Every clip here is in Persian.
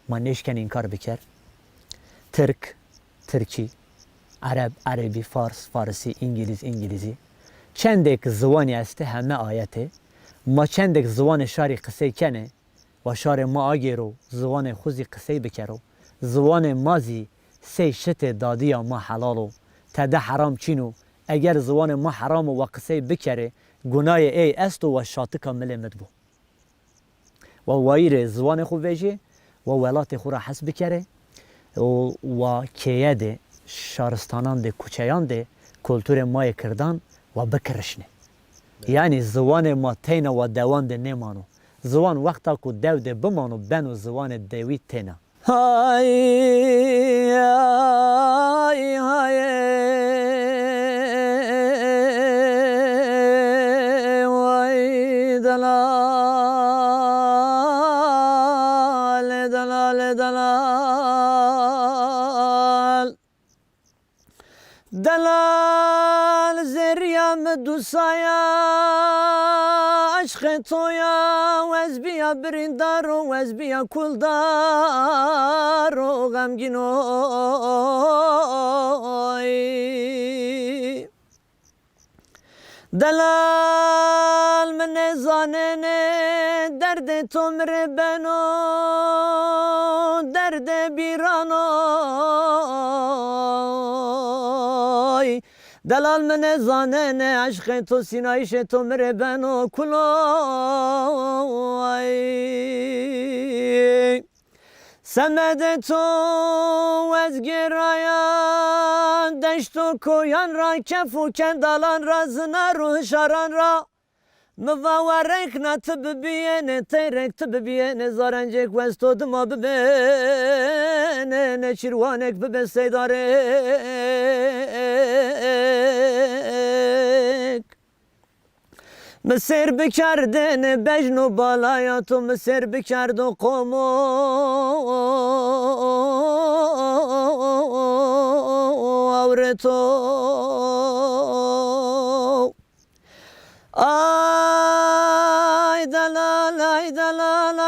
ما نشکن انکار بکر ترک ترکی عرب عربی فارس فارسی انگلیزی چندک زبانی است همه آیته ما چندک زبان شاری قصه کنه و شار ما آگیرو زبان خوزی قصه بکرو زبان مازی سی شت دادی ما حلالو تده حرام چینو اگر زبان ما حرام و قصه بکره گناه ای است و شاطک ملمت بو و وایر زبان خو ویجه و ولات خو را حسب بکره و کیه شارستانان ده کوچیان ده کلتور ما کردان و بکرشنه یعنی زبان ما تینا و دوان ده نمانو زبان وقتا که دو ده بمانو بنو زبان دوی تینا های های های وای دلال دلال دلال دلال زريم دوسايا عشق تويا وزبيا برندار وزبيا كل دار غمجنوي دلال من زانن درد تمر بنو درد بیرانو دلال من زانن عشق تو سینایش تو مر بنو کلوی سمد تو وزگرایا دشت و کویان را کف و کندالان را زنار و شاران را مواورک نتب ببینه تیرک تب ببینه زارنجک وستو دما ببینه نچیروانک ببین سیدارک مسیر بکردن بجن و بالaya تو مسیر بکرد و قوم و آورتو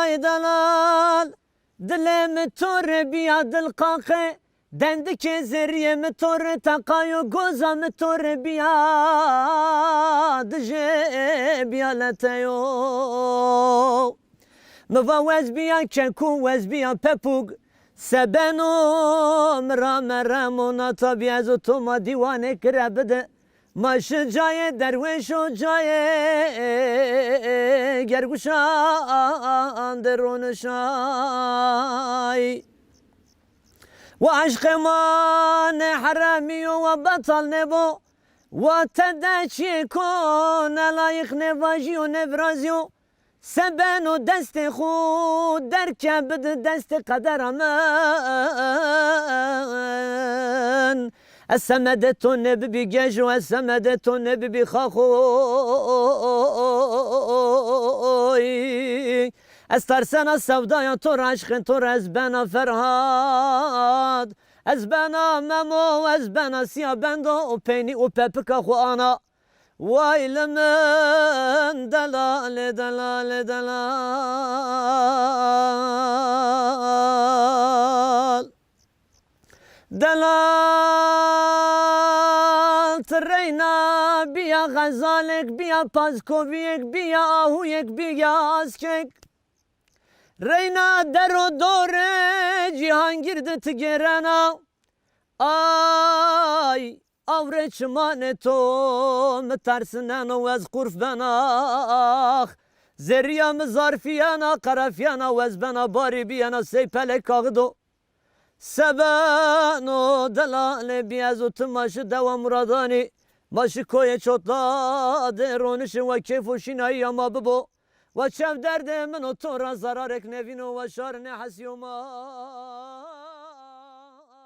ay dalal dilem tor biya dil qaqe dendik zeriyem tor taqayo gozam tor biya dje biya latayo mva wez biya keku wez biya pepug sebeno mrameramona tabiazo toma divane krabde ماش جای درویش و جای گرگوشان درونشای و عشق من حرامی و بطل نبو و تدچی کن لایق نواجی و نبرازی و سبن و دست خود در کبد دست قدر من السمدتون ببي جاجو السمدتون ببي خاخوي استرسنا السوداء تور عشق تور ازبنا فرهاد ازبنا ممو ازبنا سيا بندو وبيني وبابكا خوانا وايل من دلال دلال دلال دلال ترينا بيا غزالك بيا پازكوبيك بيا آهويك بيا آسكك رينا درو دور جهان گرد تگرنا آي آورچ من تو مترسنن و از قرف بناخ زريام ظرفيانا قرفيانا و از بنا باري بيانا سيپلك آغدو سبانو دلال بیازو تماش دوا مرادانی ماشی کوی چوتلا درونش و کیف و شینایی اما ببو و چف درد منو تو را زرارک نوینو و شار نحسیوما